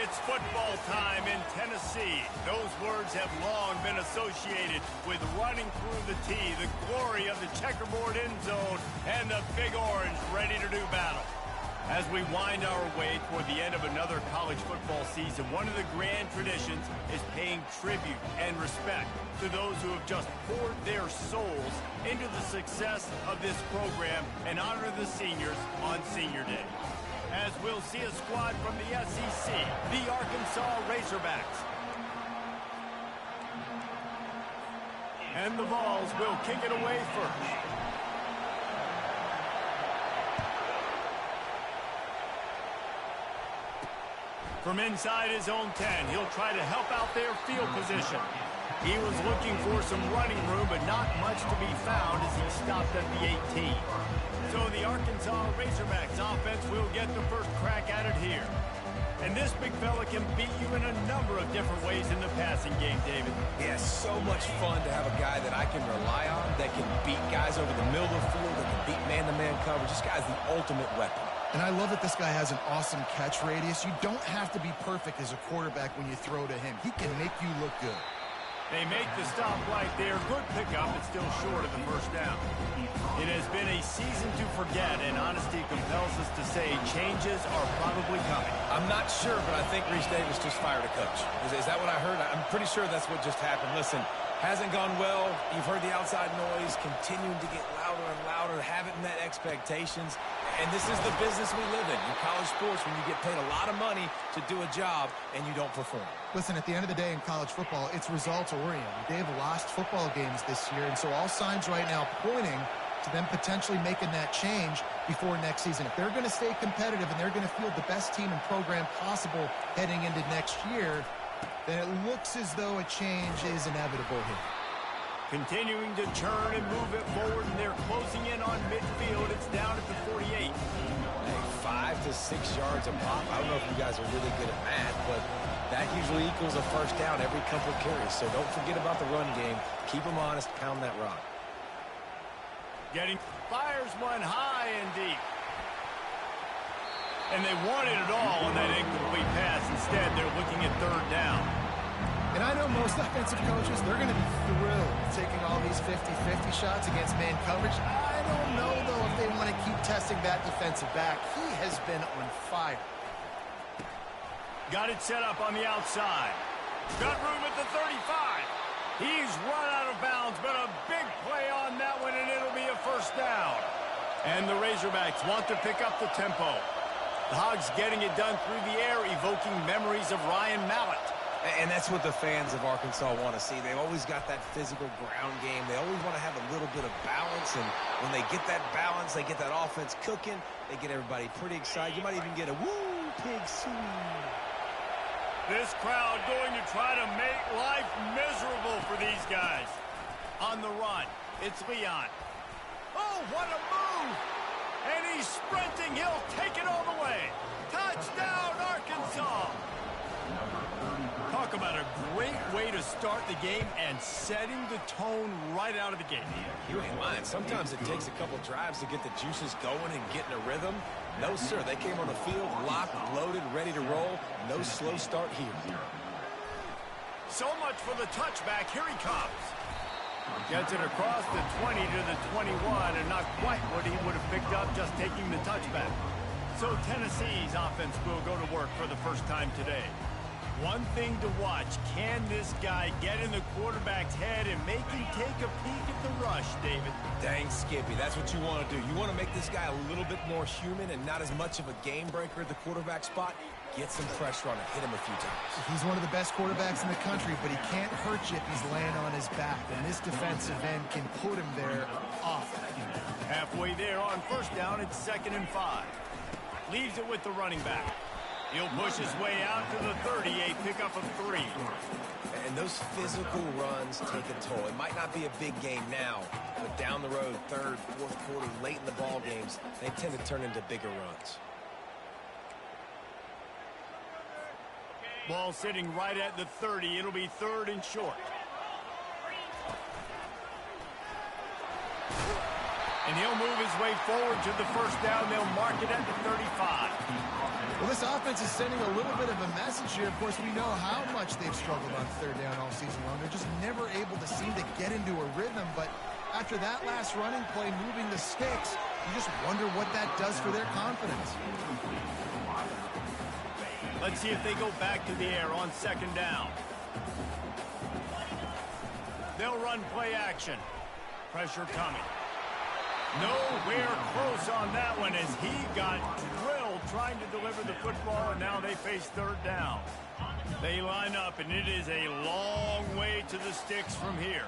It's football time in Tennessee. Those words have long been associated with running through the tee, the glory of the checkerboard end zone, and the Big Orange ready to do battle. As we wind our way toward the end of another college football season, one of the grand traditions is paying tribute and respect to those who have just poured their souls into the success of this program and honor the seniors on Senior Day. As we'll see a squad from the SEC, the Arkansas Razorbacks. And the Vols will kick it away first. From inside his own 10, he'll try to help out their field position. He was looking for some running room, but not much to be found as he stopped at the 18. So the Arkansas Razorbacks offense will get the first crack at it here. And this big fella can beat you in a number of different ways in the passing game, David. Yeah, so much fun to have a guy that I can rely on, that can beat guys over the middle of the field, that can beat man-to-man coverage. This guy's the ultimate weapon. And I love that this guy has an awesome catch radius. You don't have to be perfect as a quarterback when you throw to him. He can make you look good. They make the stop right there. Good pickup, but still short of the first down. It has been a season to forget, and honesty compels us to say changes are probably coming. I'm not sure, but I think Reese Davis just fired a coach. Is that what I heard? I'm pretty sure that's what just happened. Listen, hasn't gone well. You've heard the outside noise, continuing to get louder and louder, haven't met expectations. And this is the business we live in college sports, when you get paid a lot of money to do a job and you don't perform. Listen, at the end of the day in college football, it's results-oriented. They've lost football games this year, and so all signs right now pointing to them potentially making that change before next season. If they're going to stay competitive and they're going to field the best team and program possible heading into next year, then it looks as though a change is inevitable here. Continuing to churn and move it forward, and they're closing in on midfield. It's down at the 48. Hey, 5 to 6 yards a pop. I don't know if you guys are really good at math, but that usually equals a first down every couple of carries. So don't forget about the run game. Keep them honest. Pound that rock. Fires one high and deep. And they wanted it all on that incomplete pass. Instead, they're looking at third down. And I know most offensive coaches, they're going to be thrilled taking all these 50-50 shots against man coverage. I don't know, though, if they want to keep testing that defensive back. He has been on fire. Got it set up on the outside. Got room at the 35. He's run out of bounds, but a big play on that one, and it'll be a first down. And the Razorbacks want to pick up the tempo. The Hogs getting it done through the air, evoking memories of Ryan Mallett. And that's what the fans of Arkansas want to see. They've always got that physical ground game. They always want to have a little bit of balance. And when they get that balance, they get that offense cooking, they get everybody pretty excited. You might even get a woo, pig swing. This crowd going to try to make life miserable for these guys. On the run, it's Leon. Oh, what a move! And he's sprinting. He'll take it all the way. Touchdown, Arkansas! Talk about a great way to start the game and setting the tone right out of the gate. You ain't lying. Sometimes it takes a couple drives to get the juices going and get in a rhythm. No, sir. They came on the field, locked, loaded, ready to roll. No slow start here. So much for the touchback. Here he comes. Gets it across the 20 to the 21, and not quite what he would have picked up just taking the touchback. So Tennessee's offense will go to work for the first time today. One thing to watch, can this guy get in the quarterback's head and make him take a peek at the rush, David? Dang, Skippy, that's what you want to do. You want to make this guy a little bit more human and not as much of a game breaker at the quarterback spot. Get some pressure on him, hit him a few times. He's one of the best quarterbacks in the country, but he can't hurt you if he's laying on his back. And this defensive end can put him there often. Halfway there on first down, it's 2nd and 5. Leaves it with the running back. He'll push his way out to the 30, a pickup of 3. And those physical runs take a toll. It might not be a big game now, but down the road, 3rd, 4th quarter, late in the ball games, they tend to turn into bigger runs. Ball sitting right at the 30. It'll be 3rd and short. And he'll move his way forward to the first down. They'll mark it at the 35. Well, this offense is sending a little bit of a message here. Of course, we know how much they've struggled on third down all season long. They're just never able to seem to get into a rhythm. But after that last running play, moving the sticks, you just wonder what that does for their confidence. Let's see if they go back to the air on second down. They'll run play action. Pressure coming. Nowhere close on that one as he got drilled trying to deliver the football, and now they face third down. They line up, and it is a long way to the sticks from here.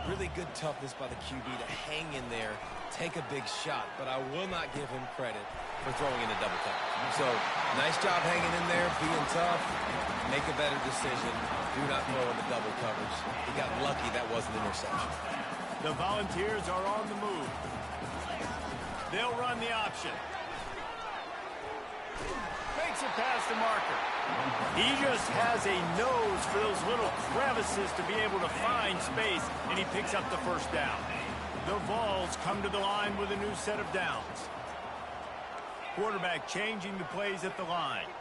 Really good toughness by the QB to hang in there, take a big shot, but I will not give him credit for throwing in a double coverage. So, nice job hanging in there, being tough, make a better decision, do not throw in the double coverage. He got lucky that wasn't an interception. The Volunteers are on the move. They'll run the option. Makes it past the marker. He just has a nose for those little crevices to be able to find space, and he picks up the first down. The Vols come to the line with a new set of downs. Quarterback changing the plays at the line.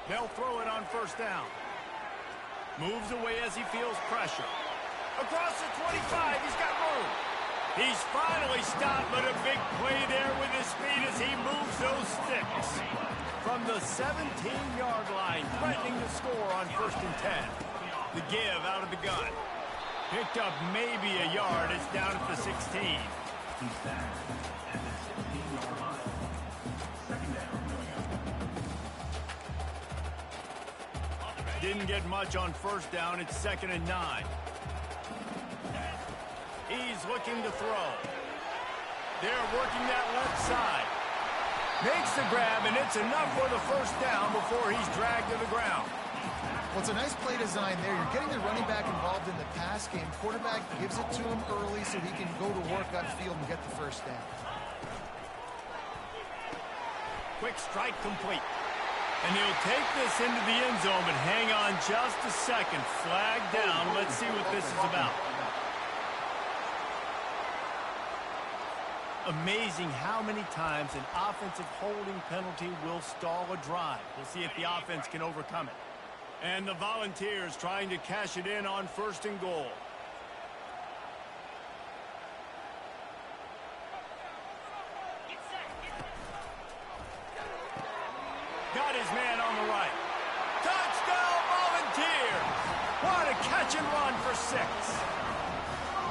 They'll throw it on first down. Moves away as he feels pressure. Across the 25, he's got room. He's finally stopped, but a big play there with his speed as he moves those sticks. From the 17-yard line, threatening to score on 1st and 10. The give out of the gun. Picked up maybe a yard. It's down at the 16. Didn't get much on first down. It's 2nd and 9. He's looking to throw. They're working that left side. Makes the grab, and it's enough for the first down before he's dragged to the ground. Well, it's a nice play design there. You're getting the running back involved in the pass game. Quarterback gives it to him early so he can go to work upfield and get the first down. Quick strike complete. And he'll take this into the end zone, but hang on just a second. Flag down. Let's see what this is about. Amazing how many times an offensive holding penalty will stall a drive. We'll see if the offense can overcome it. And the Volunteers trying to cash it in on 1st and goal. Got his man on the right. Touchdown, Volunteers! What a catch and run for 6.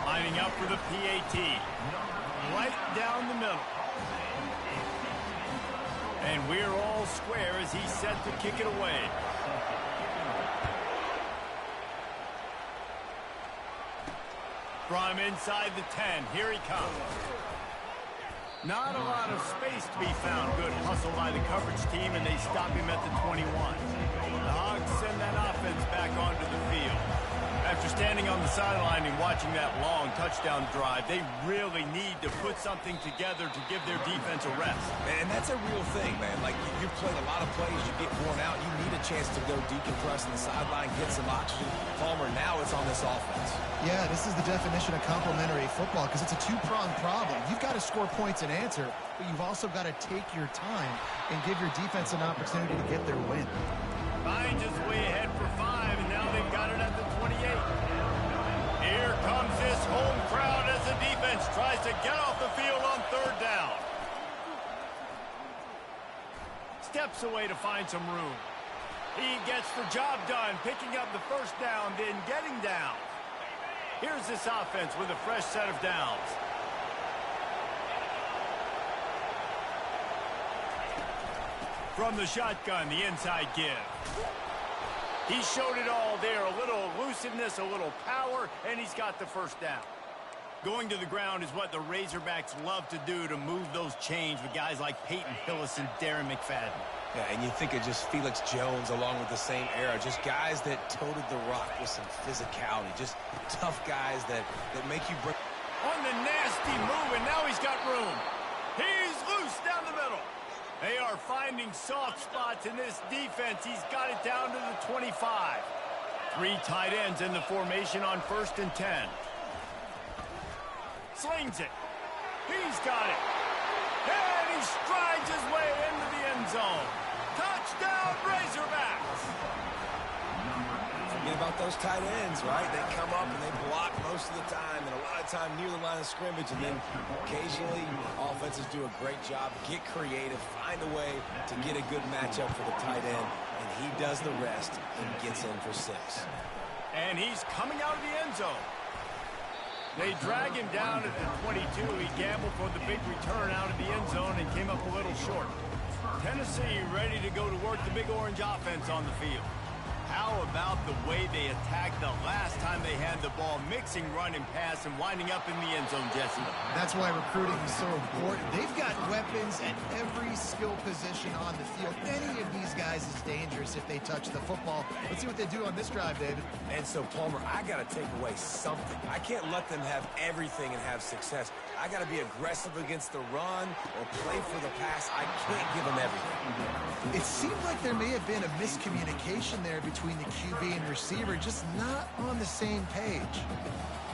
Lining up for the PAT. Right down the middle. And we're all square as he's set to kick it away. From inside the 10, here he comes. Not a lot of space to be found. Good hustle by the coverage team, and they stop him at the 21. The Hogs send that offense back onto the field. After standing on the sideline and watching that long touchdown drive, they really need to put something together to give their defense a rest. And that's a real thing, man. Like, you've played a lot of plays, you get worn out, you need a chance to go decompress on the sideline, get some oxygen. Palmer, now it's on this offense. Yeah, this is the definition of complementary football because it's a two-pronged problem. You've got to score points and answer, but you've also got to take your time and give your defense an opportunity to get their win. Finds his way ahead for 5, and now they've got it at the 28. Here comes this home crowd as the defense tries to get off the field on 3rd down. Steps away to find some room. He gets the job done, picking up the first down, then getting down. Here's this offense with a fresh set of downs. From the shotgun, the inside give. He showed it all there, a little elusiveness, a little power, and he's got the first down. Going to the ground is what the Razorbacks love to do to move those chains with guys like Peyton Hillis and Darren McFadden. Yeah, and you think of just Felix Jones along with the same era, just guys that toted the rock with some physicality, just tough guys that make you break. On the nasty move, and now he's got room. He's loose down the middle. They are finding soft spots in this defense. He's got it down to the 25. 3 tight ends in the formation on 1st and 10. slings it. He's got it. And he strides his way into the end zone. Touchdown, Razorbacks! Forget about those tight ends, right? They come up and they block most of the time, and a lot of time near the line of scrimmage, and then occasionally offenses do a great job, get creative, find a way to get a good matchup for the tight end, and he does the rest and gets in for 6. And he's coming out of the end zone. They drag him down at the 22. He gambled for the big return out of the end zone and came up a little short. Tennessee ready to go to work the Big Orange offense on the field. How about the way they attacked the last time they had the ball, mixing run and pass and winding up in the end zone, Jesse? That's why recruiting is so important. They've got weapons at every skill position on the field. Any of these guys is dangerous if they touch the football. Let's see what they do on this drive, David. And so, Palmer, I got to take away something. I can't let them have everything and have success. I got to be aggressive against the run or play for the pass. I can't give them everything. It seemed like there may have been a miscommunication there between the QB and receiver, just not on the same page.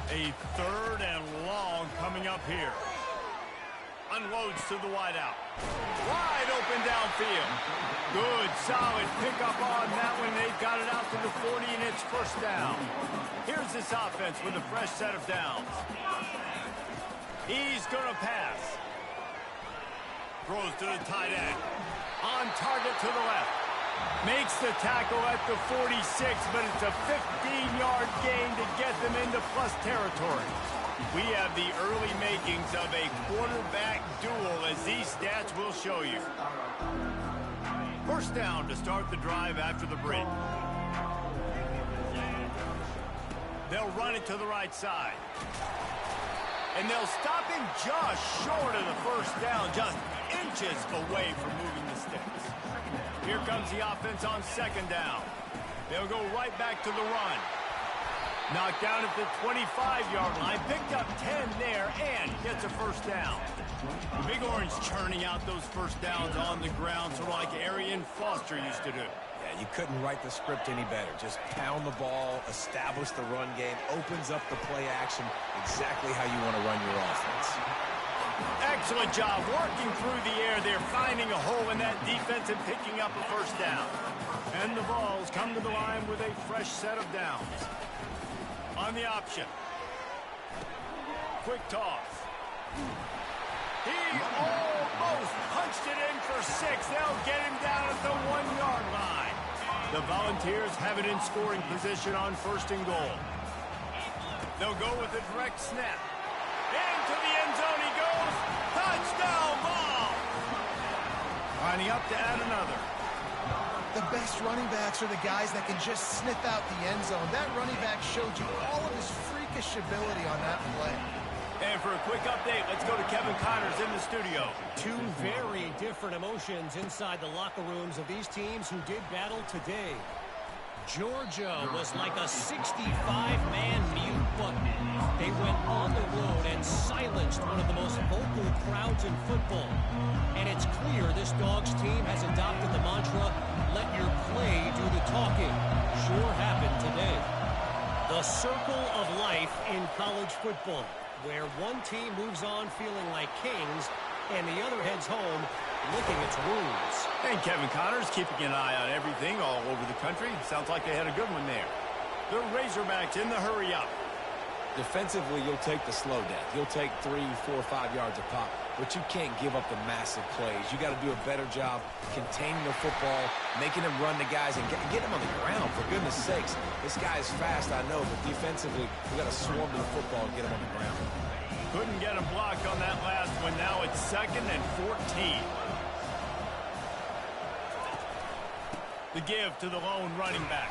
A 3rd and long coming up here. Unloads to the wideout. Wide open downfield. Good, solid pickup on that one. They've got it out to the 40, and it's first down. Here's this offense with a fresh set of downs. He's going to pass. Throws to the tight end. On target to the left. Makes the tackle at the 46, but it's a 15-yard gain to get them into plus territory. We have the early makings of a quarterback duel, as these stats will show you. First down to start the drive after the break. They'll run it to the right side. And they'll stop him just short of the first down, just inches away from moving the sticks. Here comes the offense on second down. They'll go right back to the run. Knocked down at the 25-yard line. Picked up 10 there and gets a first down. Big Orange churning out those first downs on the ground, sort of like Arian Foster used to do. Yeah, you couldn't write the script any better. Just pound the ball, establish the run game, opens up the play action, exactly how you want to run your offense. Excellent job working through the air. They're finding a hole in that defense and picking up a first down. And the Vols come to the line with a fresh set of downs. On the option. Quick toss. He almost punched it in for 6. They'll get him down at the 1-yard line. The Volunteers have it in scoring position on first and goal. They'll go with a direct snap. Into the end zone he goes. Touchdown ball. Lining up to add another. The best running backs are the guys that can just sniff out the end zone. That running back showed you all of his freakish ability on that play. And for a quick update, let's go to Kevin Connors in the studio. Two very different emotions inside the locker rooms of these teams who did battle today. Georgia was like a 65-man mute button. They went on the road and silenced one of the most vocal crowds in football. And it's clear this Dogs team has adopted the mantra, let your play do the talking. Sure happened today. The circle of life in college football, where one team moves on feeling like kings and the other heads home licking its wounds. And Kevin Connors keeping an eye on everything all over the country. Sounds like they had a good one there. The Razorbacks in the hurry up. Defensively, you'll take the slow down. You'll take 3, 4, 5 yards a pop, but you can't give up the massive plays. You got to do a better job containing the football, making them run the guys, and get them on the ground, for goodness sakes. This guy is fast, I know, but defensively, we got to swarm to the football and get him on the ground. Couldn't get him blocked on that last one. Now it's 2nd and 14. The give to the lone running back.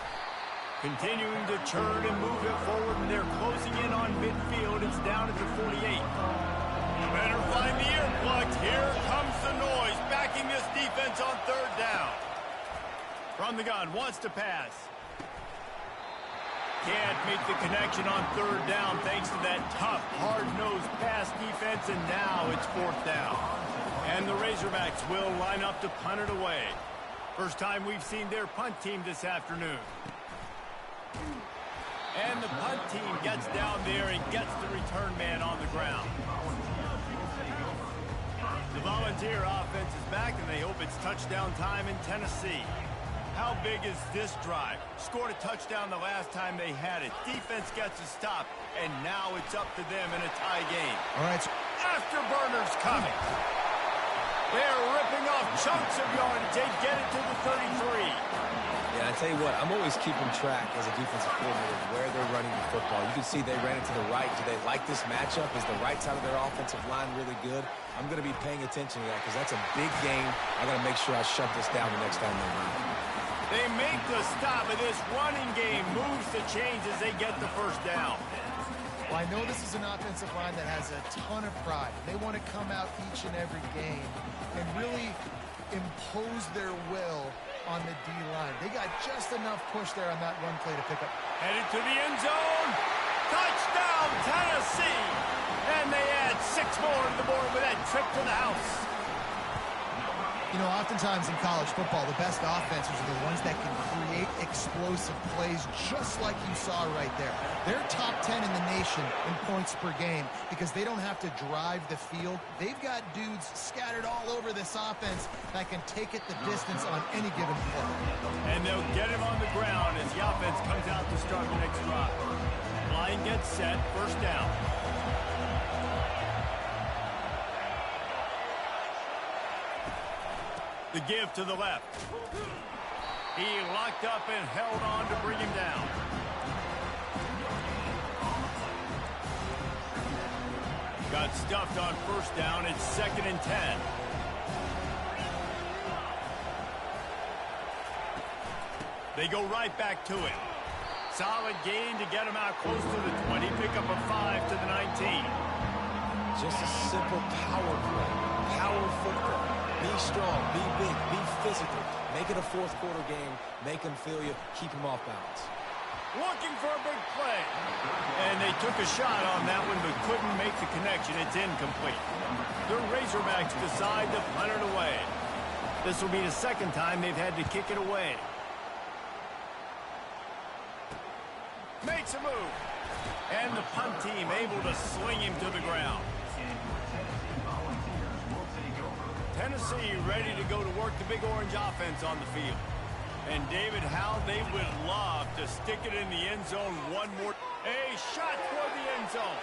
Continuing to churn and move it forward, and they're closing in on midfield. It's down at the 48. Better find the earplugs. Here comes the noise, backing this defense on 3rd down. From the gun, wants to pass. Can't make the connection on 3rd down thanks to that tough, hard-nosed pass defense, and now it's 4th down. And the Razorbacks will line up to punt it away. First time we've seen their punt team this afternoon. And the punt team gets down there and gets the return man on the ground. Volunteer offense is back, and they hope it's touchdown time in Tennessee. How big is this drive? Scored a touchdown the last time they had it. Defense gets a stop, and now it's up to them in a tie game. All right. Afterburners coming. They're ripping off chunks of yardage. They get it to the 33. Yeah, I tell you what, I'm always keeping track as a defensive coordinator of where they're running the football. You can see they ran it to the right. Do they like this matchup? Is the right side of their offensive line really good? I'm going to be paying attention to that because that's a big game. I got to make sure I shut this down the next time they run. They make the stop, and this running game moves the chains as they get the first down. Well, I know this is an offensive line that has a ton of pride. They want to come out each and every game and really impose their will on the D-line. They got just enough push there on that run play to pick up. Headed to the end zone. Touchdown, Tennessee. And they add 6 more to the board with that trip to the house. You know, oftentimes in college football, the best offenses are the ones that can create explosive plays just like you saw right there. They're top 10 in the nation in points per game because they don't have to drive the field. They've got dudes scattered all over this offense that can take it the distance on any given play. And they'll get him on the ground as the offense comes out to start the next drive. Line gets set, first down. The give to the left. He locked up and held on to bring him down. Got stuffed on first down. It's 2nd and 10. They go right back to it. Solid gain to get him out close to the 20. Pick up a 5 to the 19. Just a simple power play. Power football. Be strong, be big, be physical. Make it a fourth-quarter game. Make them feel you. Keep them off balance. Looking for a big play. And they took a shot on that one but couldn't make the connection. It's incomplete. The Razorbacks decide to punt it away. This will be the second time they've had to kick it away. Makes a move. And the punt team able to sling him to the ground. Tennessee ready to go to work the Big Orange offense on the field. And David, how they would love to stick it in the end zone one more. A shot toward the end zone.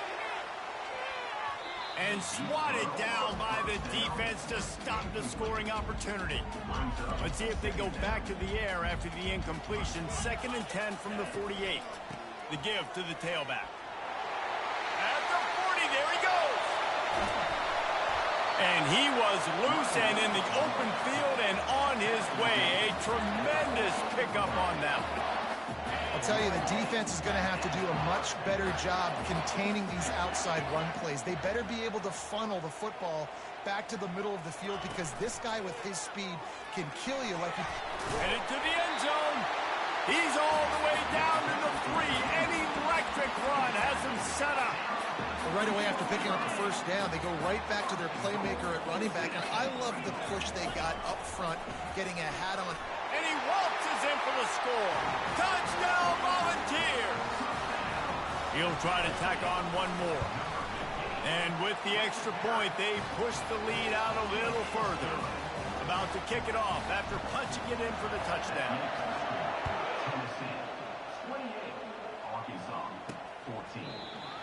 And swatted down by the defense to stop the scoring opportunity. Let's see if they go back to the air after the incompletion. 2nd and 10 from the 48. The give to the tailback. At the 40, there he goes. And he was loose and in the open field and on his way. A tremendous pickup on that one. I'll tell you, the defense is going to have to do a much better job containing these outside run plays. They better be able to funnel the football back to the middle of the field because this guy with his speed can kill you like he... Headed to the end zone. He's all the way down to the 3. An electric run has him set up. Right away after picking up the first down, they go right back to their playmaker at running back. And I love the push they got up front, getting a hat on. And he waltzes in for the score. Touchdown, Volunteers. He'll try to tack on one more. And with the extra point, they push the lead out a little further. About to kick it off after punching it in for the touchdown.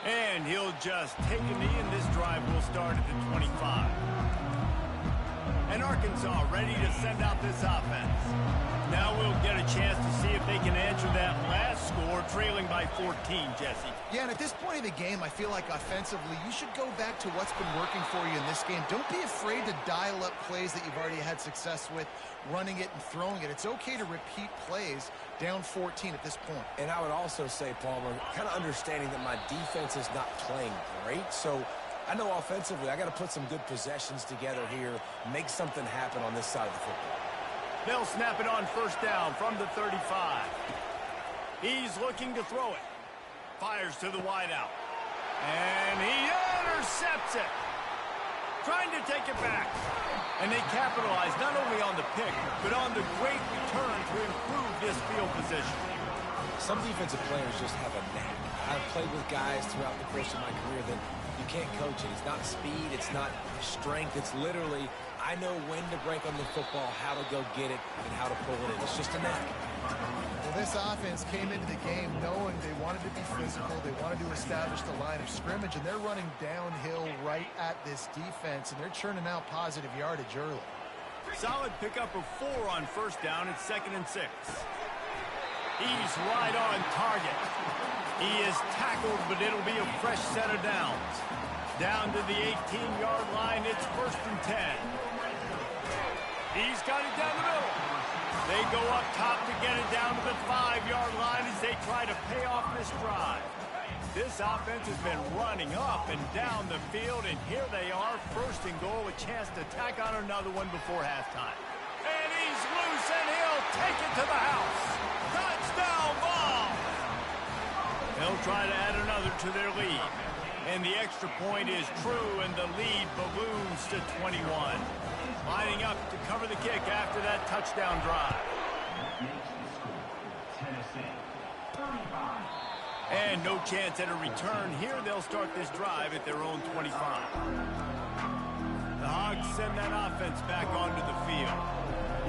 And he'll just take a knee, and this drive will start at the 25. And Arkansas ready to send out this offense. Now we'll get a chance to see if they can answer that last score, trailing by 14, Jesse. Yeah, and at this point in the game, I feel like offensively, you should go back to what's been working for you in this game. Don't be afraid to dial up plays that you've already had success with, running it and throwing it. It's okay to repeat plays down 14 at this point. And I would also say, Palmer, kind of understanding that my defense is not playing great, so I know offensively I got to put some good possessions together here, make something happen on this side of the football. They'll snap it on first down from the 35. He's looking to throw it. Fires to the wideout. And he intercepts it. Trying to take it back. And they capitalize not only on the pick, but on the great return to improve this field position. Some defensive players just have a knack. I've played with guys throughout the course of my career that you can't coach it. It's not speed, it's not strength, it's literally I know when to break on the football, how to go get it, and how to pull it in. It's just a knack. Well, this offense came into the game knowing they wanted to be physical. They wanted to establish the line of scrimmage, and they're running downhill right at this defense, and they're churning out positive yardage early. Solid pickup of 4 on first down. It's 2nd and 6. He's right on target. He is tackled, but it'll be a fresh set of downs. Down to the 18-yard line, it's 1st and 10. He's got it down the middle. They go up top to get it down to the 5-yard line as they try to pay off this drive. This offense has been running up and down the field, and here they are, 1st and goal, a chance to tack on another one before halftime. And he's loose, and he'll take it to the house. Touchdown ball! They'll try to add another to their lead. And the extra point is true, and the lead balloons to 21. Lining up to cover the kick after that touchdown drive. And no chance at a return here. They'll start this drive at their own 25. The Hogs send that offense back onto the field.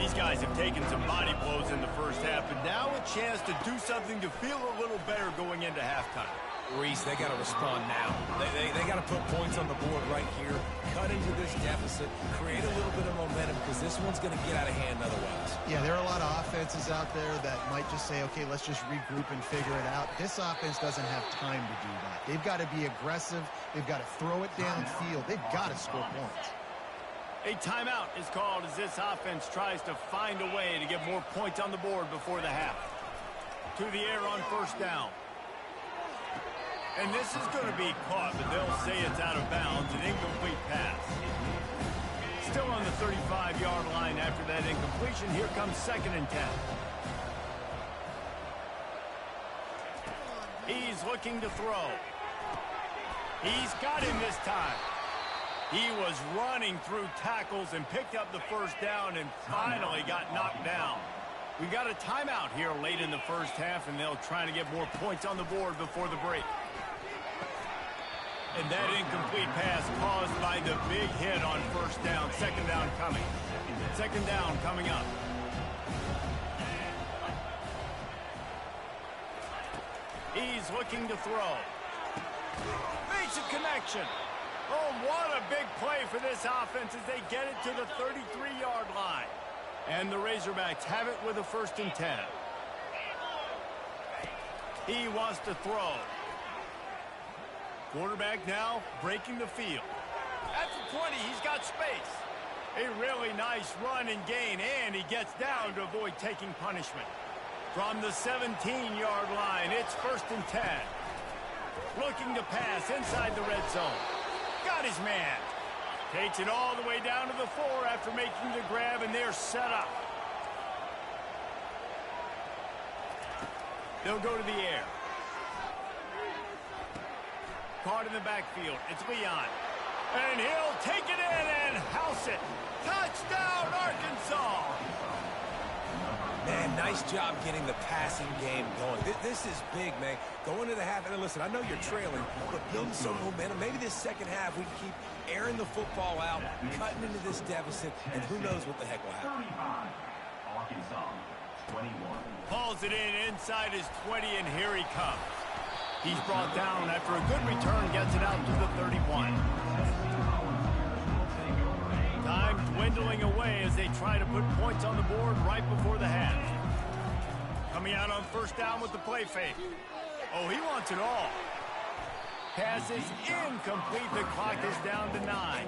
These guys have taken some body blows in the first half, but now a chance to do something to feel a little better going into halftime. Reese, they got to respond now. They got to put points on the board right here, cut into this deficit, create a little bit of momentum, because this one's going to get out of hand otherwise. Yeah, there are a lot of offenses out there that might just say, okay, let's just regroup and figure it out. This offense doesn't have time to do that. They've got to be aggressive. They've got to throw it downfield. They've got to score points. A timeout is called as this offense tries to find a way to get more points on the board before the half. To the air on first down. And this is going to be caught, but they'll say it's out of bounds, an incomplete pass. Still on the 35-yard line after that incompletion. Here comes 2nd and 10. He's looking to throw. He's got him this time. He was running through tackles and picked up the first down and finally got knocked down. We got a timeout here late in the first half, and they'll try to get more points on the board before the break. And that incomplete pass caused by the big hit on first down. 2nd down coming. 2nd down coming up. He's looking to throw. Makes a connection. Oh, what a big play for this offense as they get it to the 33-yard line. And the Razorbacks have it with a 1st and 10. He wants to throw. Quarterback now breaking the field. At the 20, he's got space. A really nice run and gain, and he gets down to avoid taking punishment. From the 17-yard line, it's 1st and 10. Looking to pass inside the red zone. Got his man. Takes it all the way down to the 4 after making the grab, and they're set up. They'll go to the air. Caught in the backfield. It's Leon. And he'll take it in and house it. Touchdown, Arkansas! Man, nice job getting the passing game going. This is big, man. Going to the half, and listen, I know you're trailing, but building some momentum. Maybe this second half we can keep airing the football out, cutting into this deficit, and who knows what the heck will happen. Arkansas, 21. Hauls it in inside his 20, and here he comes. He's brought down after a good return, gets it out to the 31. Time dwindling away as they try to put points on the board right before the half. Coming out on first down with the play fake. Oh, he wants it all. Pass is incomplete. The clock is down to 9.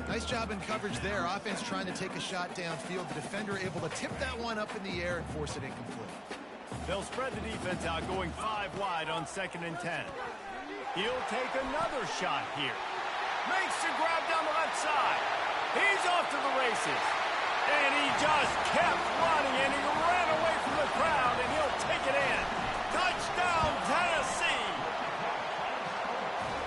Nice job in coverage there. Offense trying to take a shot downfield. The defender able to tip that one up in the air and force it incomplete. They'll spread the defense out, going 5 wide on 2nd and 10. He'll take another shot here. Makes the grab down the left side. He's off to the races. And he just kept running, and he ran away from the crowd, and he'll take it in. Touchdown, Tennessee!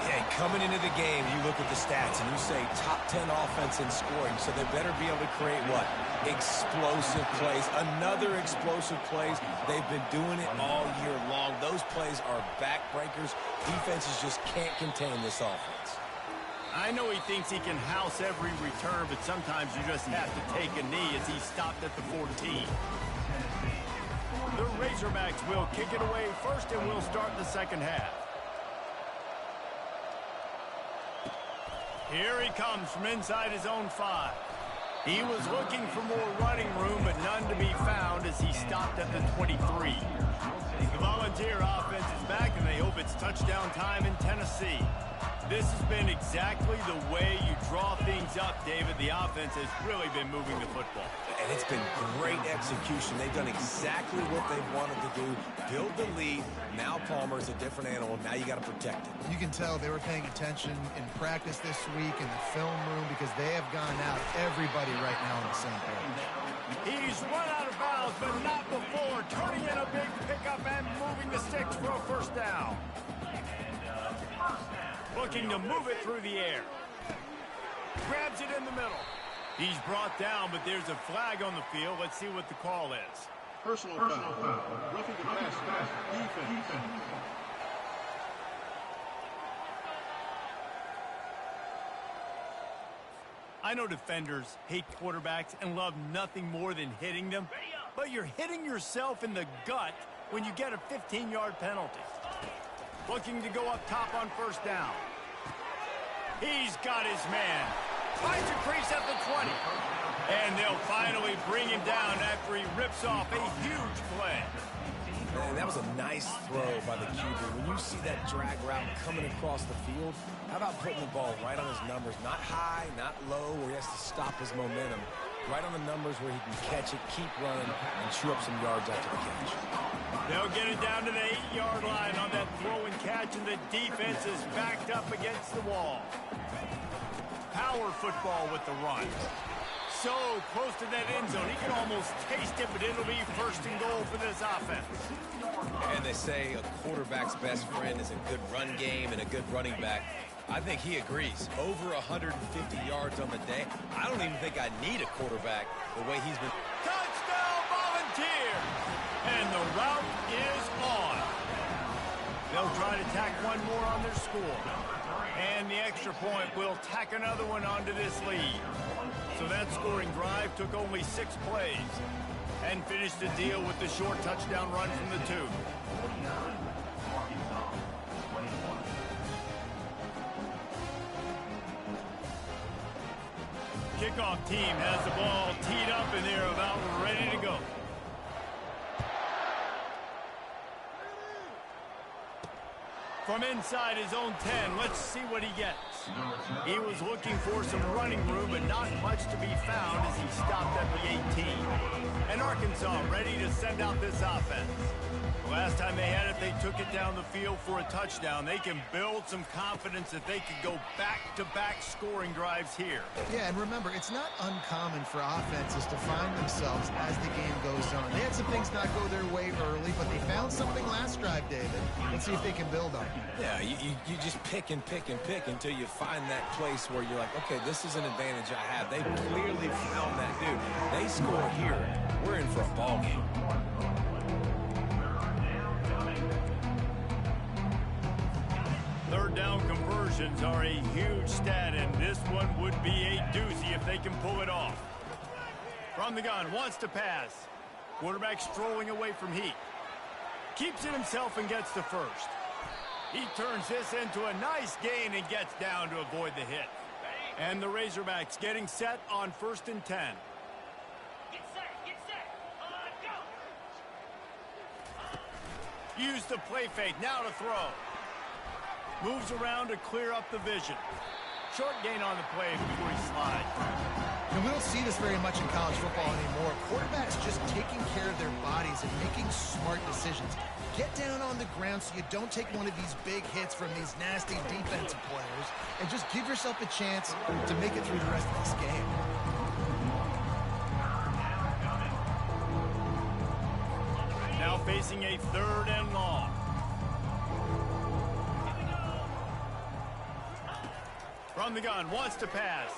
Yeah, coming into the game, you look at the stats, and you say top 10 offense in scoring, so they better be able to create what? Explosive plays. Another explosive plays. They've been doing it all year long. Those plays are backbreakers. Defenses just can't contain this offense. I know he thinks he can house every return, but sometimes you just have to take a knee as he stopped at the 14. The Razorbacks will kick it away first, and we'll start the second half. Here he comes from inside his own 5. He was looking for more running room, but none to be found as he stopped at the 23. The Volunteer offense is back, and they hope it's touchdown time in Tennessee. This has been exactly the way you draw things up, David. The offense has really been moving the football. And it's been great execution. They've done exactly what they've wanted to do. Build the lead. Now Palmer's a different animal. Now you got to protect it. You can tell they were paying attention in practice this week in the film room because they have gone out everybody right now on the same page. He's run out of bounds, but not before. Turning in a big pickup and moving the sticks for a first down. Looking to move it through the air. Grabs it in the middle. He's brought down, but there's a flag on the field. Let's see what the call is. Personal foul. Roughing the passer. Defense. I know defenders hate quarterbacks and love nothing more than hitting them, but you're hitting yourself in the gut when you get a 15-yard penalty. Looking to go up top on first down. He's got his man. Finds a crease at the 20. And they'll finally bring him down after he rips off a huge play. Man, that was a nice throw by the QB. When you see that drag route coming across the field, how about putting the ball right on his numbers? Not high, not low, where he has to stop his momentum. Right on the numbers where he can catch it, keep running, and chew up some yards after the catch. They'll get it down to the 8-yard line on that throw and catch, and the defense is backed up against the wall. Power football with the run. So close to that end zone. He can almost taste it, but it'll be first and goal for this offense. And they say a quarterback's best friend is a good run game and a good running back. I think he agrees. Over 150 yards on the day. I don't even think I need a quarterback the way he's been. Touchdown, Volunteer! And the route is on. They'll try to tack one more on their score. And the extra point will tack another one onto this lead. So that scoring drive took only 6 plays and finished the deal with the short touchdown run from the 2. Kickoff team has the ball teed up and they're about ready to go. From inside his own 10, let's see what he gets. He was looking for some running room, but not much to be found as he stopped at the 18. And Arkansas ready to send out this offense. The last time they had it, they took it down the field for a touchdown. They can build some confidence that they could go back-to-back scoring drives here. Yeah, and remember, it's not uncommon for offenses to find themselves as the game goes on. They had some things not go their way early, but they found something last drive, David. Let's see if they can build on it. Yeah, you just pick and pick and pick until you find that place where you're like, okay, this is an advantage I have. They clearly found that, dude. They score here. We're in for a ball game. Third down conversions are a huge stat, and this one would be a doozy if they can pull it off. From the gun, wants to pass. Quarterback strolling away from Heat. Keeps it himself and gets the first. He turns this into a nice gain and gets down to avoid the hit. And the Razorbacks getting set on 1st and 10. Get set. Go. Use the play fake, now to throw. Moves around to clear up the vision. Short gain on the play before he slides. And we don't see this very much in college football anymore. Quarterbacks just taking care of their bodies and making smart decisions. Get down on the ground so you don't take one of these big hits from these nasty defensive players and just give yourself a chance to make it through the rest of this game. Now facing a 3rd and long. From the gun, wants to pass.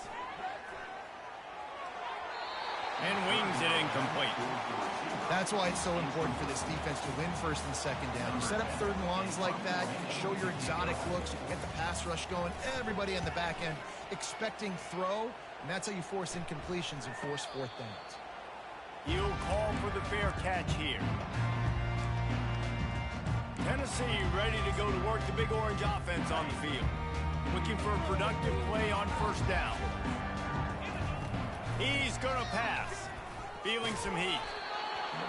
And wings it incomplete. That's why it's so important for this defense to win first and second down. You set up third and longs like that, you can show your exotic looks, you can get the pass rush going, everybody on the back end expecting throw, and that's how you force incompletions and force fourth downs. He'll call for the fair catch here. Tennessee ready to go to work the Big Orange offense on the field. Looking for a productive play on first down. He's going to pass. Feeling some heat.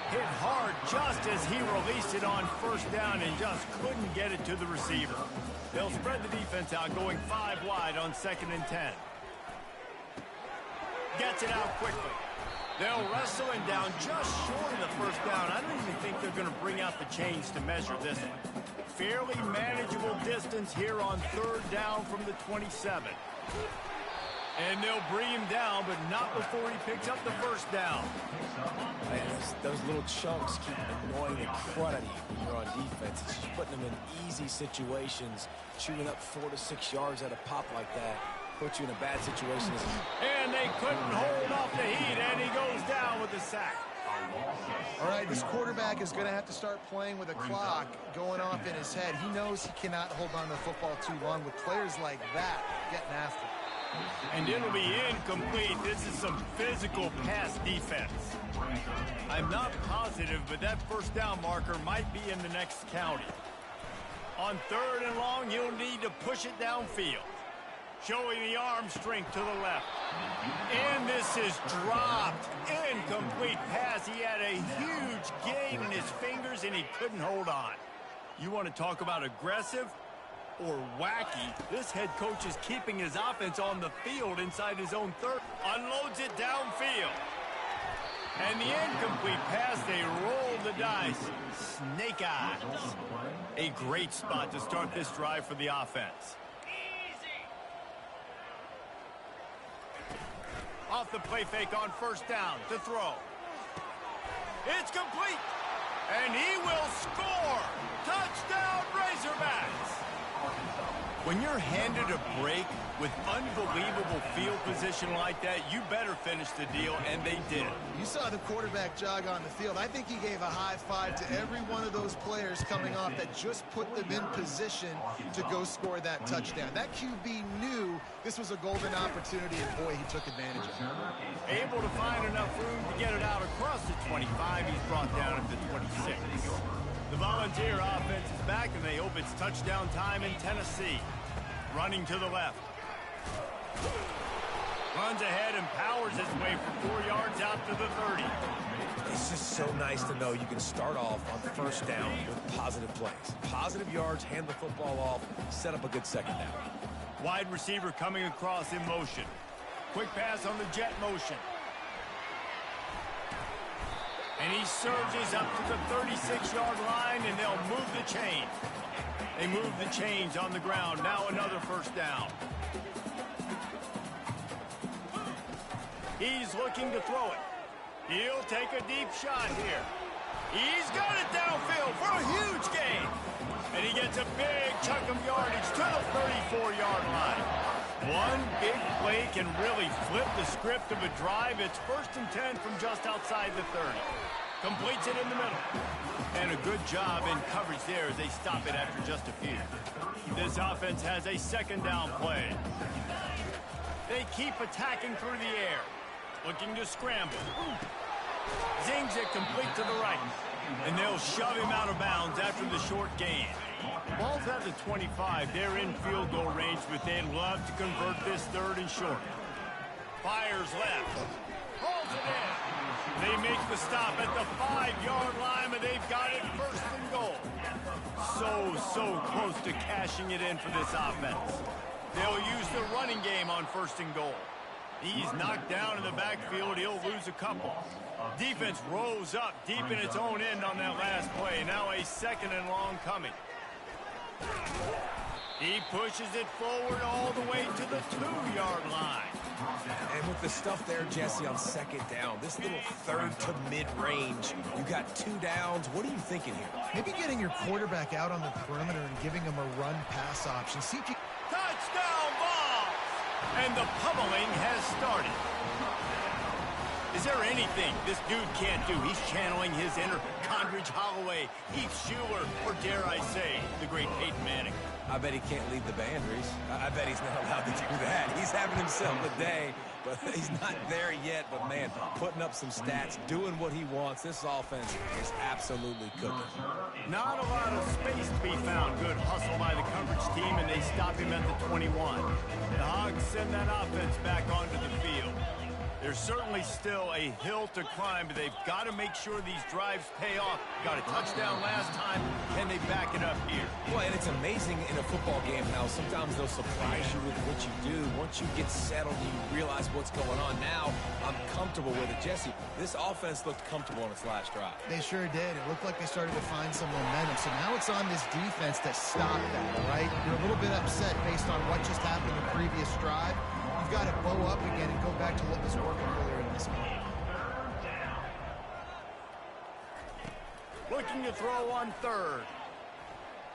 Hit hard just as he released it on first down and just couldn't get it to the receiver. They'll spread the defense out, going 5 wide on 2nd and 10. Gets it out quickly. They'll wrestle him down just short of the first down. I don't even think they're going to bring out the chains to measure this one. Fairly manageable distance here on 3rd down from the 27. And they'll bring him down, but not before he picks up the first down. Man, those little chunks keep annoying the crud out of you when you're on defense. It's just putting them in easy situations, chewing up 4 to 6 yards at a pop like that. Put you in a bad situation. And they couldn't hold off the heat, and he goes down with the sack. All right, this quarterback is going to have to start playing with a clock going off in his head. He knows he cannot hold on to the football too long with players like that getting after him. And it'll be incomplete. This is some physical pass defense. I'm not positive, but that first down marker might be in the next county. On 3rd and long, you'll need to push it downfield. Showing the arm strength to the left. And this is dropped. Incomplete pass. He had a huge gain in his fingers, and he couldn't hold on. You want to talk about aggressive or wacky? This head coach is keeping his offense on the field inside his own 30. Unloads it downfield. And the incomplete pass, they roll the dice. Snake eyes. A great spot to start this drive for the offense. Off the play fake on first down to throw. It's complete. And he will score. Touchdown, Razorbacks. When you're handed a break with unbelievable field position like that, you better finish the deal, and they did. You saw the quarterback jog on the field. I think he gave a high five to every one of those players coming off that just put them in position to go score that touchdown. That QB knew this was a golden opportunity, and boy, he took advantage of it. Able to find enough room to get it out across the 25. He's brought down at the 26. The Volunteer offense is back, and they hope it's touchdown time in Tennessee. Running to the left. Runs ahead and powers his way for 4 yards out to the 30. It's just so nice to know you can start off on first down with positive plays. Positive yards, hand the football off, set up a good second down. Wide receiver coming across in motion. Quick pass on the jet motion. And he surges up to the 36-yard line, and they'll move the chains. They move the chains on the ground. Now another first down. He's looking to throw it. He'll take a deep shot here. He's got it downfield for a huge gain. And he gets a big chunk of yardage to the 34-yard line. One big play can really flip the script of a drive. It's 1st and 10 from just outside the 30. Completes it in the middle. And a good job in coverage there as they stop it after just a few. This offense has a second down play. They keep attacking through the air. Looking to scramble. Zings it complete to the right. And they'll shove him out of bounds after the short gain. Ball's at the 25. They're in field goal range, but they'd love to convert this 3rd and short. Fires left. Holds it in. They make the stop at the 5-yard line, and they've got it 1st and goal. So close to cashing it in for this offense. They'll use the running game on 1st and goal. He's knocked down in the backfield. He'll lose a couple. Defense rose up deep in its own end on that last play. Now a 2nd and long coming. He pushes it forward all the way to the 2-yard line. And with the stuff there, Jesse, on 2nd down, this little 3rd to mid-range, you got 2 downs. What are you thinking here? Maybe getting your quarterback out on the perimeter and giving him a run-pass option. See if you... Touchdown ball! And the pummeling has started. Is there anything this dude can't do? He's channeling his inner Condridge Holloway, Heath Schuler, or dare I say, the great Peyton Manning. I bet he can't lead the band, Reese. I bet he's not allowed to do that. He's having himself a day, but he's not there yet. But, man, putting up some stats, doing what he wants. This offense is absolutely cooking. Not a lot of space to be found. Good hustle by the coverage team, and they stop him at the 21. The Hogs send that offense back onto the field. There's certainly still a hill to climb, but they've got to make sure these drives pay off. Got a touchdown last time. Can they back it up here? Well, and it's amazing in a football game how sometimes they'll surprise you with what you do. Once you get settled, you realize what's going on. Now, I'm comfortable with it. Jesse, this offense looked comfortable on its last drive. They sure did. It looked like they started to find some momentum. So now it's on this defense to stop that, right? You're a little bit upset based on what just happened in the previous drive. You've got to bow up again and go back to what was working earlier in this game. Looking to throw on third.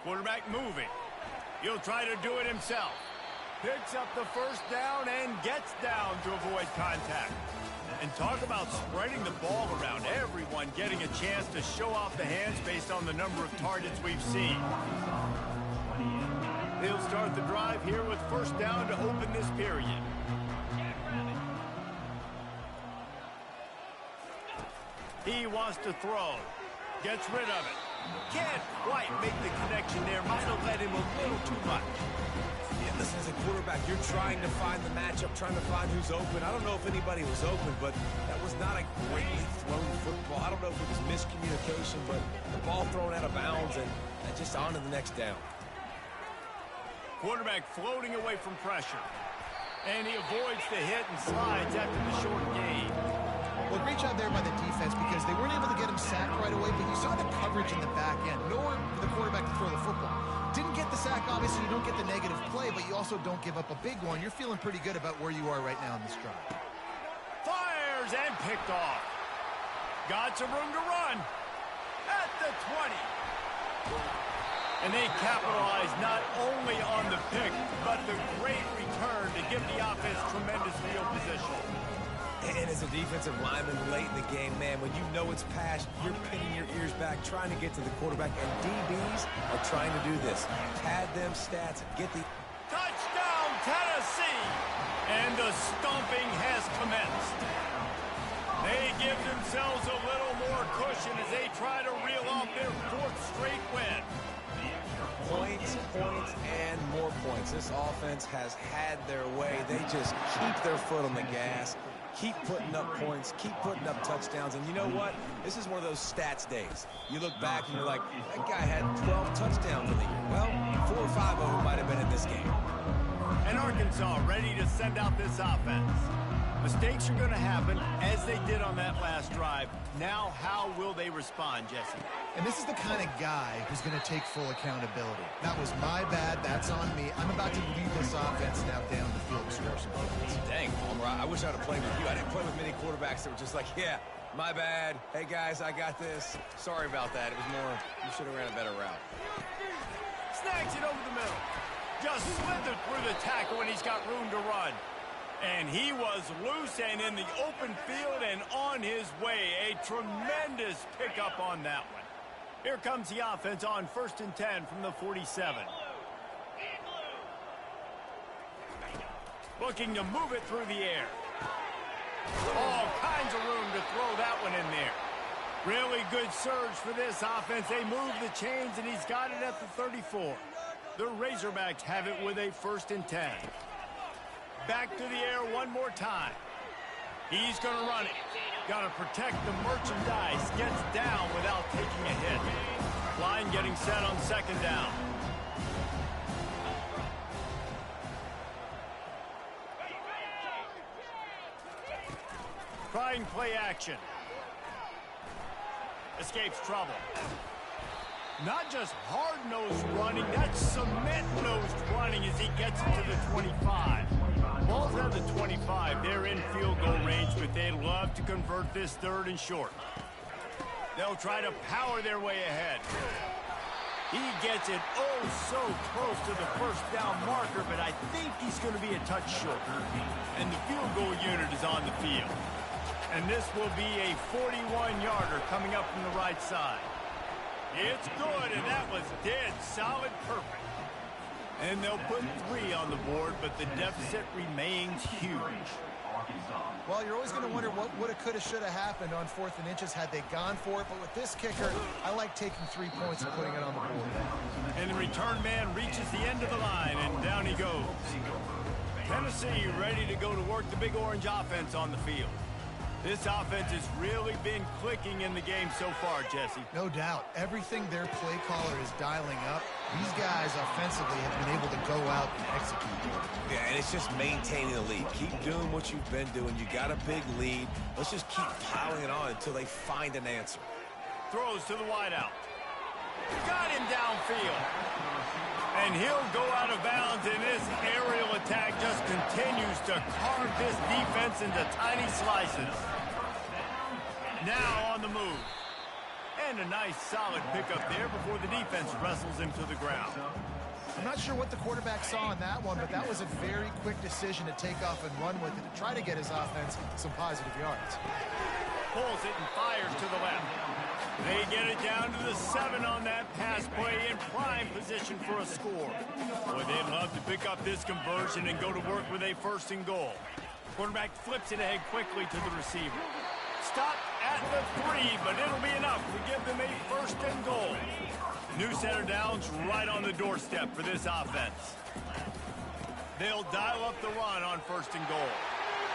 Quarterback moving. He'll try to do it himself. Picks up the first down and gets down to avoid contact. And talk about spreading the ball around. Everyone getting a chance to show off the hands based on the number of targets we've seen. They'll start the drive here with first down to open this period. He wants to throw. Gets rid of it. Can't quite make the connection there. Might have led him a little too much. Yeah, listen, as a quarterback, you're trying to find the matchup, trying to find who's open. I don't know if anybody was open, but that was not a greatly thrown football. I don't know if it was miscommunication, but the ball thrown out of bounds and just on to the next down. Quarterback floating away from pressure. And he avoids the hit and slides after the short gain. Well, great job there by the defense because they weren't able to get him sacked right away, but you saw the coverage in the back end. Nowhere for the quarterback to throw the football. Didn't get the sack, obviously. You don't get the negative play, but you also don't give up a big one. You're feeling pretty good about where you are right now in this drive. Fires and picked off. Got some room to run. At the 20. And they capitalize not only on the pick, but the great return to give the offense tremendous field position. And as a defensive lineman late in the game, man, when you know it's past, you're pinning your ears back, trying to get to the quarterback, and DBs are trying to do this. Pad them stats, get the... Touchdown, Tennessee! And the stomping has commenced. They give themselves a little more cushion as they try to reel off their fourth straight win. Points, points, and more points. This offense has had their way. They just keep their foot on the gas, keep putting up points, keep putting up touchdowns. And you know what? This is one of those stats days. You look back and you're like, that guy had 12 touchdowns in the year. Well, 4 or 5 of them might have been in this game. And Arkansas ready to send out this offense. Mistakes are going to happen, as they did on that last drive. Now, how will they respond, Jesse? And this is the kind of guy who's going to take full accountability. That was my bad. That's on me. I'm about to lead this offense now down the field to score some points. Dang, Palmer, I wish I'd have played with you. I didn't play with many quarterbacks that were just like, yeah, my bad. Hey, guys, I got this. Sorry about that. It was more, you should have ran a better route. Snags it over the middle. Just slithered through the tackle when he's got room to run. And he was loose and in the open field and on his way. A tremendous pickup on that one. Here comes the offense on 1st and 10 from the 47. Looking to move it through the air. All kinds of room to throw that one in there. Really good surge for this offense. They move the chains, and he's got it at the 34. The Razorbacks have it with a 1st and 10. Back to the air one more time. He's going to run it. Got to protect the merchandise. Gets down without taking a hit. Line getting set on 2nd down. Trying play action. Escapes trouble. Not just hard-nosed running, that's cement-nosed running as he gets it to the 25. Ball's at the 25. They're in field goal range, but they'd love to convert this 3rd and short. They'll try to power their way ahead. He gets it oh so close to the 1st down marker, but I think he's going to be a touch short. And the field goal unit is on the field. And this will be a 41-yarder coming up from the right side. It's good, and that was dead solid perfect. And they'll put 3 on the board, but the deficit remains huge. Well, you're always going to wonder what woulda, coulda, shoulda happened on 4th and inches had they gone for it. But with this kicker, I like taking 3 points and putting it on the board. And the return man reaches the end of the line, and down he goes. Tennessee ready to go to work the Big Orange offense on the field. This offense has really been clicking in the game so far, Jesse. No doubt. Everything their play caller is dialing up, these guys offensively have been able to go out and execute. Yeah, and it's just maintaining the lead. Keep doing what you've been doing. You got a big lead. Let's just keep piling it on until they find an answer. Throws to the wideout. Got him downfield. And he'll go out of bounds, and this aerial attack just continues to carve this defense into tiny slices. Now on the move. And a nice solid pickup there before the defense wrestles him to the ground. I'm not sure what the quarterback saw in that one, but that was a very quick decision to take off and run with it to try to get his offense some positive yards. Pulls it and fires to the left. They get it down to the 7 on that pass play in prime position for a score. Boy, they'd love to pick up this conversion and go to work with a 1st and goal. Quarterback flips it ahead quickly to the receiver. Stopped at the 3, but it'll be enough to give them a 1st and goal. New center downs right on the doorstep for this offense. They'll dial up the run on 1st and goal.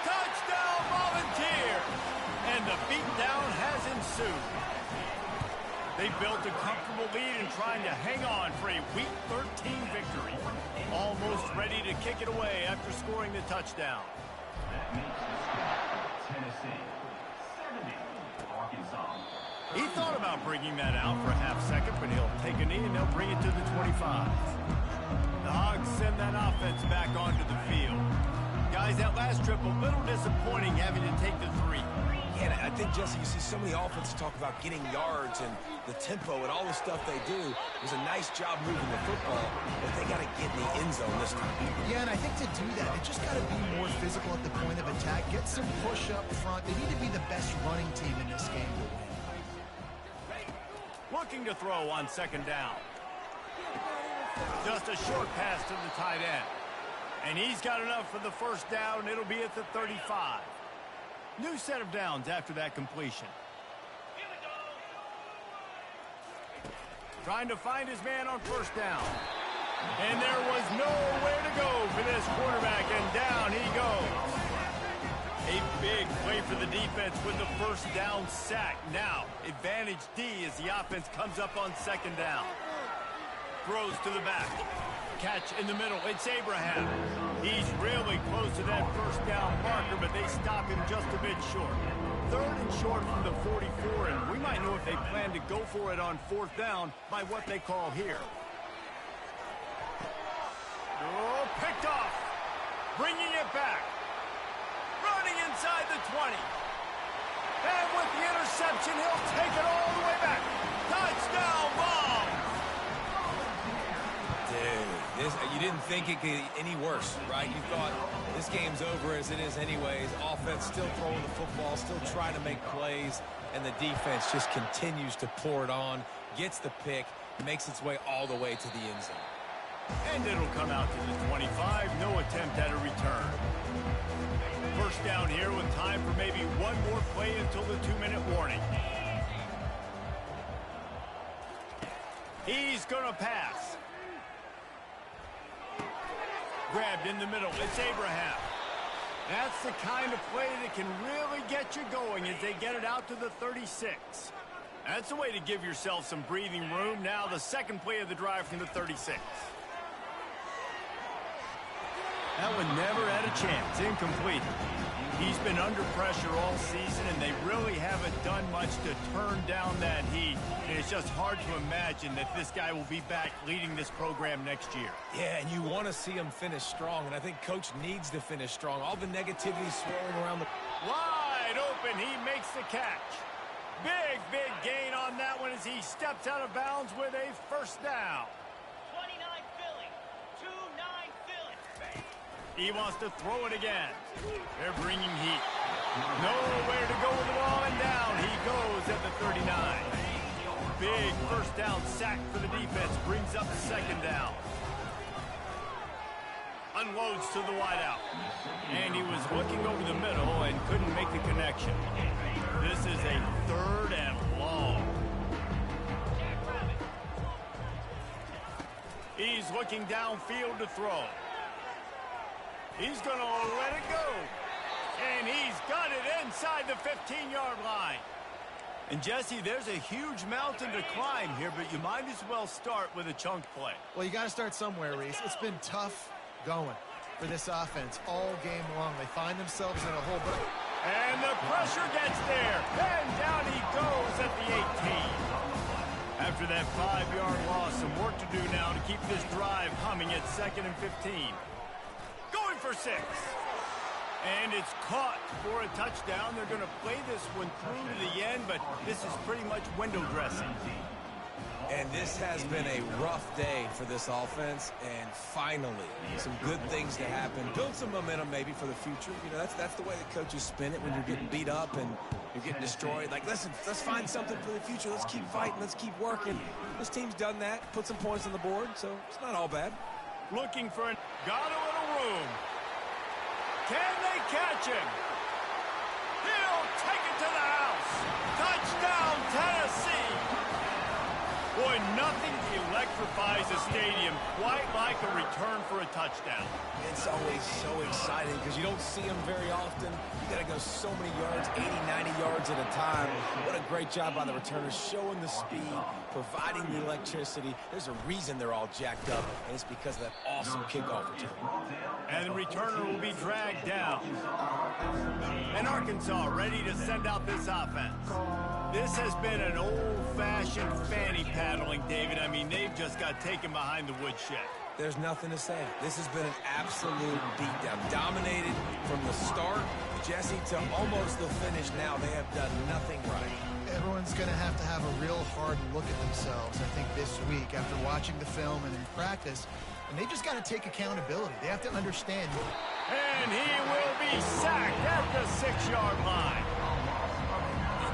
Touchdown, Volunteers! And the beatdown has ensued. They built a comfortable lead and trying to hang on for a Week 13 victory. Almost ready to kick it away after scoring the touchdown. That makes the score Tennessee 70, Arkansas. He thought about bringing that out for a half second, but he'll take a knee and they'll bring it to the 25. The Hogs send that offense back onto the field. Guys, that last trip a little disappointing having to take the 3. Yeah, I think, Jesse, you see so many offenses talk about getting yards and the tempo and all the stuff they do. It was a nice job moving the football, but they got to get in the end zone this time. Yeah, and I think to do that, they just got to be more physical at the point of attack, get some push up front. They need to be the best running team in this game to win. Looking to throw on 2nd down. Just a short pass to the tight end. And he's got enough for the 1st down. It'll be at the 35. New set of downs after that completion. Trying to find his man on 1st down. And there was nowhere to go for this quarterback, and down he goes. A big play for the defense with the 1st down sack. Now, advantage D as the offense comes up on 2nd down. Throws to the back. Catch in the middle. It's Abraham. He's really close to that 1st down marker, but they stop him just a bit short. 3rd and short from the 44, and we might know if they plan to go for it on 4th down by what they call here. Oh, picked off. Bringing it back. Running inside the 20. And with the interception, he'll take it all the way back. Touchdown ball. Dude, you didn't think it could get any worse, right? You thought this game's over as it is anyways. Offense still throwing the football, still trying to make plays, and the defense just continues to pour it on, gets the pick, makes its way all the way to the end zone. And it'll come out to the 25. No attempt at a return. 1st down here with time for maybe one more play until the 2-minute warning. He's going to pass. Grabbed in the middle. It's Abraham. That's the kind of play that can really get you going as they get it out to the 36. That's a way to give yourself some breathing room. Now the 2nd play of the drive from the 36. That one never had a chance. Incomplete. He's been under pressure all season, and they really haven't done much to turn down that heat. And it's just hard to imagine that this guy will be back leading this program next year. Yeah, and you want to see him finish strong, and I think Coach needs to finish strong. All the negativity swirling around the... Wide open, he makes the catch. Big gain on that one as he steps out of bounds with a 1st down. 29 Philly. 2-9 Philly. He wants to throw it again. They're bringing heat. Nowhere to go with the ball, and down he goes at the 39. Big first down sack for the defense, brings up second down. Unloads to the wideout. And he was looking over the middle and couldn't make the connection. This is a third and long. He's looking downfield to throw. He's going to let it go. And he's got it inside the 15-yard line. And, Jesse, there's a huge mountain to climb here, but you might as well start with a chunk play. Well, you got to start somewhere, Reese. It's been tough going for this offense all game long. They find themselves in a hole. And the pressure gets there. And down he goes at the 18. After that 5-yard loss, some work to do now to keep this drive humming at 2nd and 15. Going for 6. And it's caught for a touchdown. They're going to play this one through to the end, but this is pretty much window dressing. And this has been a rough day for this offense, and finally, some good things to happen. Build some momentum maybe for the future. You know, that's the way the coaches spin it when you're getting beat up and you're getting destroyed. Like, listen, let's find something for the future. Let's keep fighting. Let's keep working. This team's done that, put some points on the board, so it's not all bad. Looking for got a little room. Can they catch him? He'll take it to the house. Touchdown, Tennessee. Boy, nothing electrifies a stadium quite like a return for a touchdown. It's always so exciting because you don't see them very often. You got to go so many yards, 80, 90 yards at a time. What a great job by the returners, showing the speed, providing the electricity. There's a reason they're all jacked up, and it's because of that awesome kickoff return. And the returner will be dragged down. And Arkansas ready to send out this offense. This has been an old-fashioned fanny paddling, David. I mean, they've just got taken behind the woodshed. There's nothing to say. This has been an absolute beatdown. Dominated from the start, Jesse, to almost the finish now. They have done nothing right. Everyone's going to have a real hard look at themselves, I think, this week after watching the film and in practice. And they just got to take accountability. They have to understand. And he will be sacked at the 6-yard line.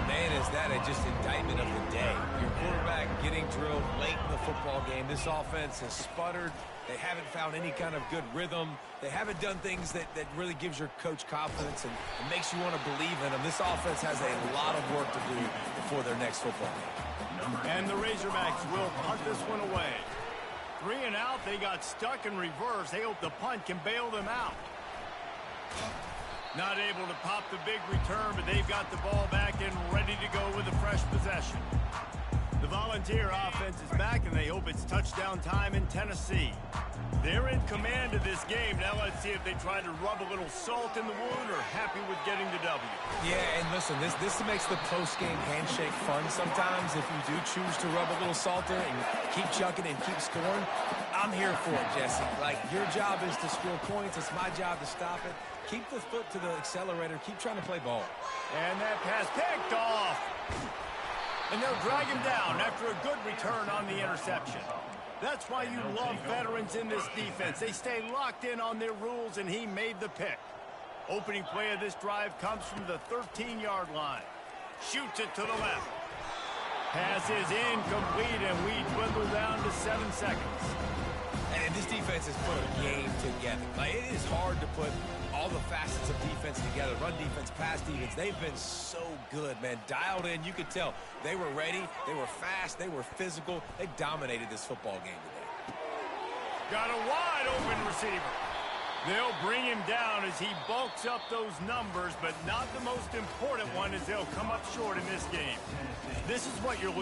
Man, is that just indictment of the day. Your quarterback getting drilled late in the football game. This offense has sputtered. They haven't found any kind of good rhythm. They haven't done things that really gives your coach confidence and makes you want to believe in them. This offense has a lot of work to do before their next football game. And the Razorbacks will punt this one away. 3 and out, they got stuck in reverse. They hope the punt can bail them out. Not able to pop the big return, but they've got the ball back and ready to go with a fresh possession. The Volunteer offense is back, and they hope it's touchdown time in Tennessee. They're in command of this game. Now let's see if they try to rub a little salt in the wound or happy with getting the W. Yeah, and listen, this makes the post-game handshake fun sometimes if you do choose to rub a little salt in and keep chucking and keep scoring. I'm here for it, Jesse. Like, your job is to score points. It's my job to stop it. Keep the foot to the accelerator. Keep trying to play ball. And that pass picked off. And they'll drag him down after a good return on the interception. That's why you love veterans in this defense. They stay locked in on their rules, and he made the pick. Opening play of this drive comes from the 13-yard line. Shoots it to the left. Pass is incomplete, and we dwindle down to 7 seconds. And this defense has put a game together. Like, it is hard to put all the facets of defense together. Run defense, pass defense. They've been so good, man. Dialed in. You could tell they were ready. They were fast. They were physical. They dominated this football game today. Got a wide open receiver. They'll bring him down as he bulks up those numbers, but not the most important one, as they'll come up short in this game. This is what you're looking